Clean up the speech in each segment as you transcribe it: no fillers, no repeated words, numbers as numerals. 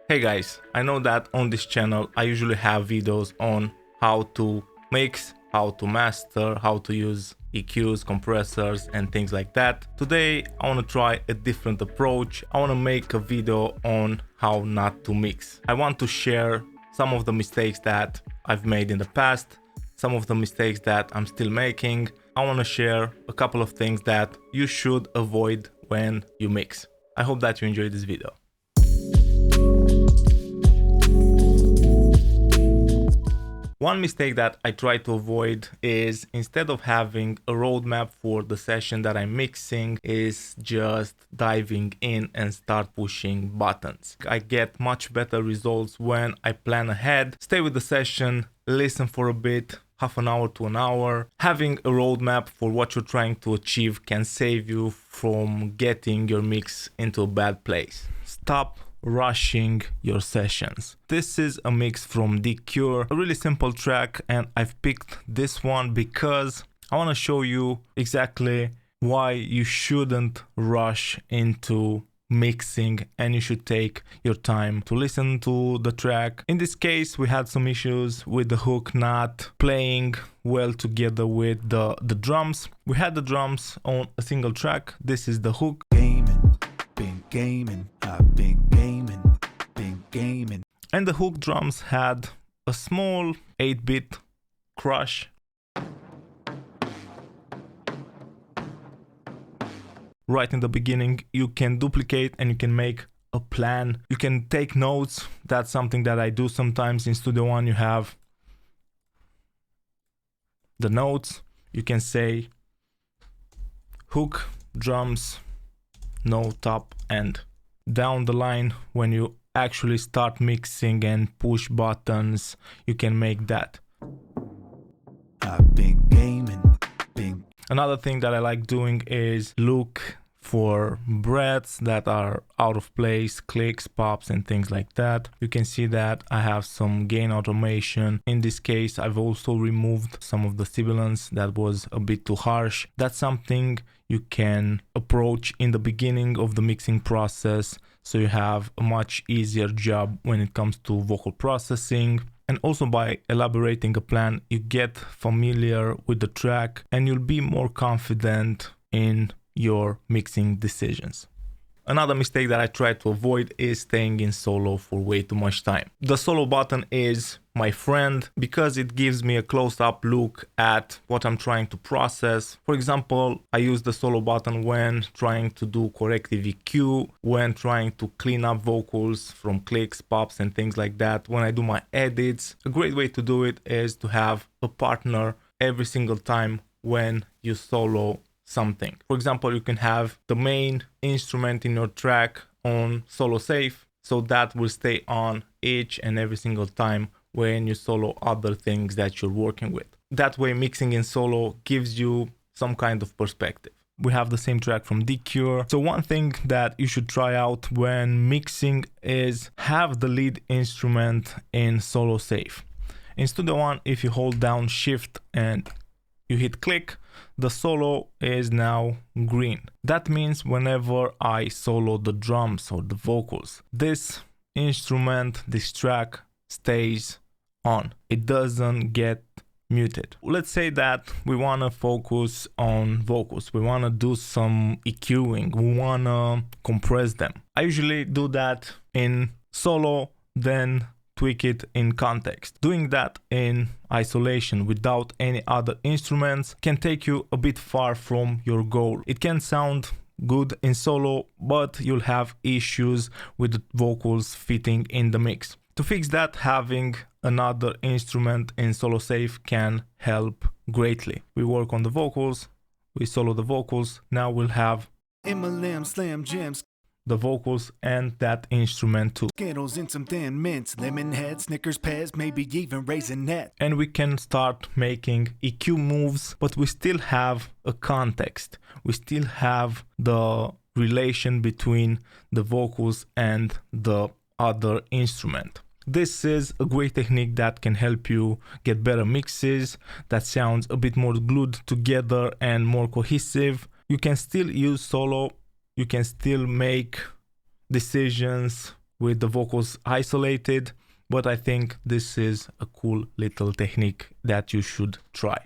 Hey guys, I know that on this channel I usually have videos on how to mix, how to master, how to use EQs, compressors and things like that. Today I want to try a different approach. I want to make a video on how not to mix. I want to share some of the mistakes that I've made in the past, some of the mistakes that I'm still making. I want to share a couple of things that you should avoid when you mix. I hope that you enjoyed this video. One mistake that I try to avoid is, instead of having a roadmap for the session that I'm mixing, is just diving in and start pushing buttons. I get much better results when I plan ahead, stay with the session, listen for a bit, half an hour to an hour. Having a roadmap for what you're trying to achieve can save you from getting your mix into a bad place. Stop rushing your sessions. This is a mix from The Cure, a really simple track, and I've picked this one because I want to show you exactly why you shouldn't rush into mixing and you should take your time to listen to the track. In this case, we had some issues with the hook not playing well together with the drums. We had the drums on a single track. This is the hook. Been gaming, I've been gaming. And the hook drums had a small 8-bit crush. Right in the beginning, you can duplicate and you can make a plan. You can take notes. That's something that I do sometimes in Studio One. You have the notes. You can say hook, drums, no top, and down the line when you actually start mixing and push buttons, you can make that. I've been gaming. Another thing that I like doing is look for breaths that are out of place, clicks, pops and things like that. You can see that I have some gain automation. In this case, I've also removed some of the sibilance that was a bit too harsh. That's something you can approach in the beginning of the mixing process, so you have a much easier job when it comes to vocal processing. And also, by elaborating a plan, you get familiar with the track and you'll be more confident in your mixing decisions. Another mistake that I try to avoid is staying in solo for way too much time. The solo button is my friend because it gives me a close-up look at what I'm trying to process. For example, I use the solo button when trying to do corrective EQ, when trying to clean up vocals from clicks, pops and things like that. When I do my edits, a great way to do it is to have a partner every single time when you solo something. For example, you can have the main instrument in your track on solo safe, so that will stay on each and every single time when you solo other things that you're working with. That way, mixing in solo gives you some kind of perspective. We have the same track from The Cure. So one thing that you should try out when mixing is have the lead instrument in solo safe. In Studio One, if you hold down Shift and you hit click, the solo is now green. That means whenever I solo the drums or the vocals, this instrument, this track stays on. It doesn't get muted. Let's say that we want to focus on vocals. We want to do some EQing. We want to compress them. I usually do that in solo, then tweak it in context. Doing that in isolation without any other instruments can take you a bit far from your goal. It can sound good in solo, but you'll have issues with the vocals fitting in the mix. To fix that, having another instrument in solo safe can help greatly. We work on the vocals, we solo the vocals, now we'll have M&M, Slam Jims, the vocals and that instrument too. Skittles and some Thin Mints, lemon head, Snickers, Pez, maybe even Raisinette. And we can start making EQ moves, but we still have a context. We still have the relation between the vocals and the other instrument. This is a great technique that can help you get better mixes that sounds a bit more glued together and more cohesive. You can still use solo. You can still make decisions with the vocals isolated, but I think this is a cool little technique that you should try.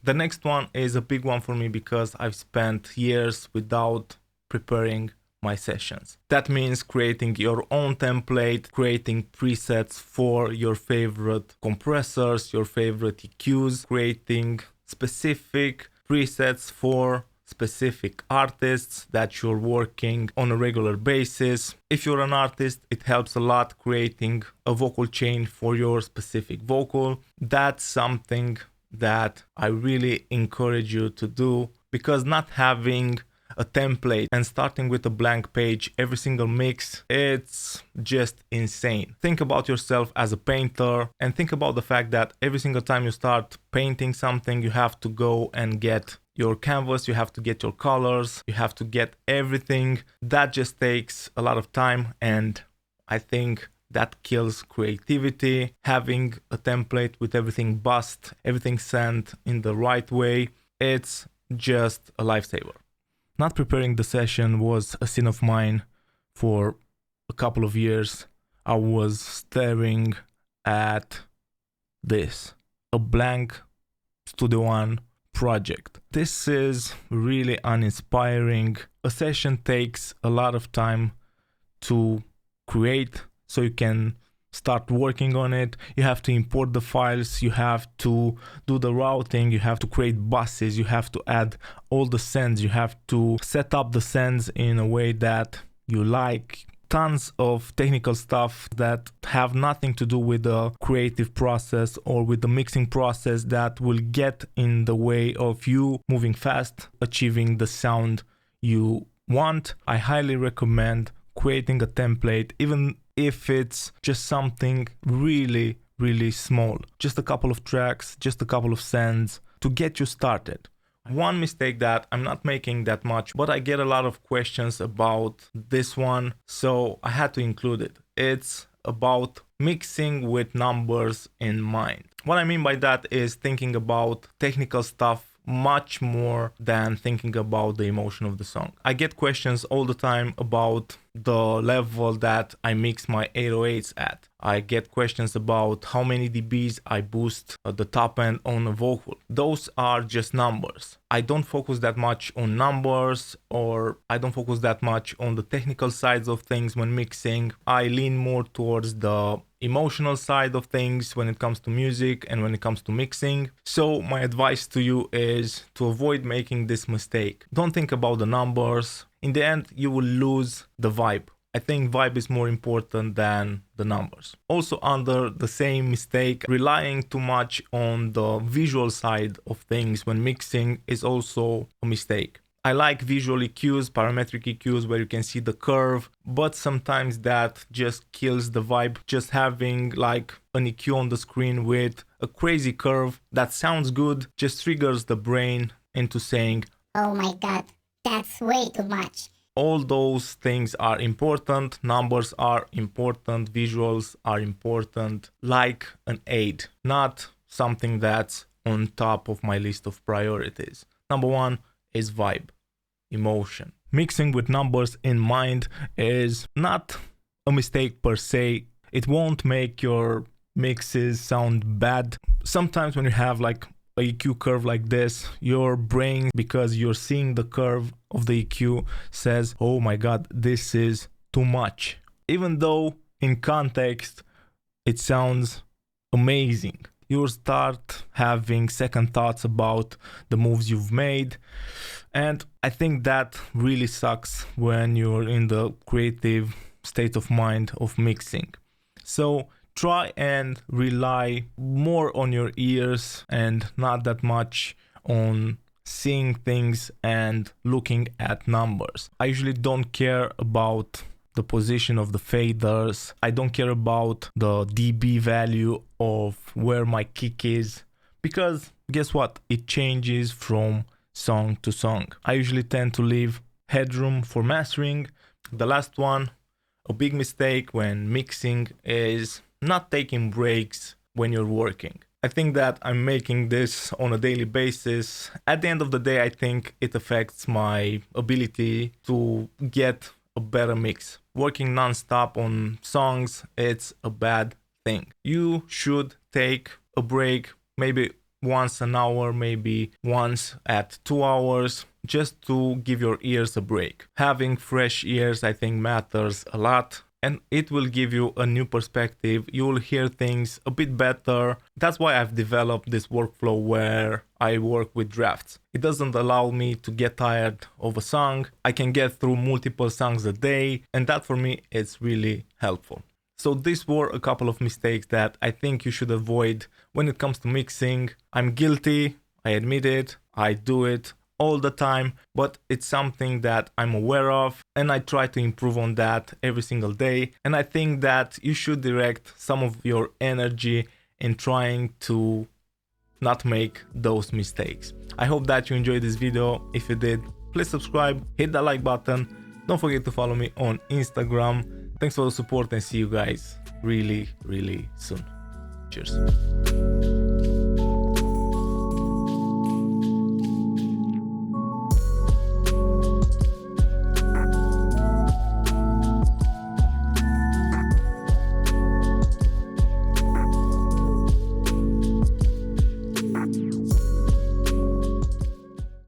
The next one is a big one for me because I've spent years without preparing my sessions. That means creating your own template, creating presets for your favorite compressors, your favorite EQs, creating specific presets for specific artists that you're working on a regular basis. If you're an artist, it helps a lot creating a vocal chain for your specific vocal. That's something that I really encourage you to do, because not having a template and starting with a blank page every single mix, it's just insane. Think about yourself as a painter and think about the fact that every single time you start painting something, you have to go and get your canvas, you have to get your colors, you have to get everything. That just takes a lot of time, and I think that kills creativity. Having a template with everything buzzed, everything sent in the right way, it's just a lifesaver. Not preparing the session was a sin of mine for a couple of years. I was staring at this, a blank Studio One project. This is really uninspiring. A session takes a lot of time to create, so you can start working on it. You have to import the files, you have to do the routing, you have to create buses, you have to add all the sends, you have to set up the sends in a way that you like. Tons of technical stuff that have nothing to do with the creative process or with the mixing process that will get in the way of you moving fast, achieving the sound you want. I highly recommend creating a template, even if it's just something really, really small. Just a couple of tracks, just a couple of sends to get you started. One mistake that I'm not making that much, but I get a lot of questions about this one, so I had to include it. It's about mixing with numbers in mind. What I mean by that is thinking about technical stuff much more than thinking about the emotion of the song. I get questions all the time about the level that I mix my 808s at. I get questions about how many dBs I boost at the top end on a vocal. Those are just numbers. I don't focus that much on numbers, or I don't focus that much on the technical sides of things when mixing. I lean more towards the emotional side of things when it comes to music and when it comes to mixing. So my advice to you is to avoid making this mistake. Don't think about the numbers. In the end, you will lose the vibe. I think vibe is more important than the numbers. Also, under the same mistake, relying too much on the visual side of things when mixing is also a mistake. I like visual EQs, parametric EQs, where you can see the curve, but sometimes that just kills the vibe. Just having like an EQ on the screen with a crazy curve that sounds good just triggers the brain into saying, "Oh my god, that's way too much." All those things are important. Numbers are important. Visuals are important, like an aid, not something that's on top of my list of priorities. Number one is vibe, emotion. Mixing with numbers in mind is not a mistake per se. It won't make your mixes sound bad. Sometimes when you have like a EQ curve like this, your brain, because you're seeing the curve of the EQ, says, oh my god, this is too much. Even though in context it sounds amazing. You'll start having second thoughts about the moves you've made. And I think that really sucks when you're in the creative state of mind of mixing. So try and rely more on your ears and not that much on seeing things and looking at numbers. I usually don't care about the position of the faders. I don't care about the dB value of where my kick is, because guess what? It changes from song to song. I usually tend to leave headroom for mastering. The last one, a big mistake when mixing, is not taking breaks when you're working. I think that I'm making this on a daily basis. At the end of the day, I think it affects my ability to get a better mix. Working non-stop on songs, it's a bad thing. You should take a break, maybe once an hour, maybe once at 2 hours, just to give your ears a break. Having fresh ears, I think, matters a lot, and it will give you a new perspective. You will hear things a bit better. That's why I've developed this workflow where I work with drafts. It doesn't allow me to get tired of a song. I can get through multiple songs a day, and that for me is really helpful. So these were a couple of mistakes that I think you should avoid when it comes to mixing. I'm guilty, I admit it, I do it all the time, but it's something that I'm aware of, and I try to improve on that every single day. And I think that you should direct some of your energy in trying to not make those mistakes. I hope that you enjoyed this video. If you did, please subscribe, hit that like button. Don't forget to follow me on Instagram. Thanks for the support and see you guys really soon. Cheers.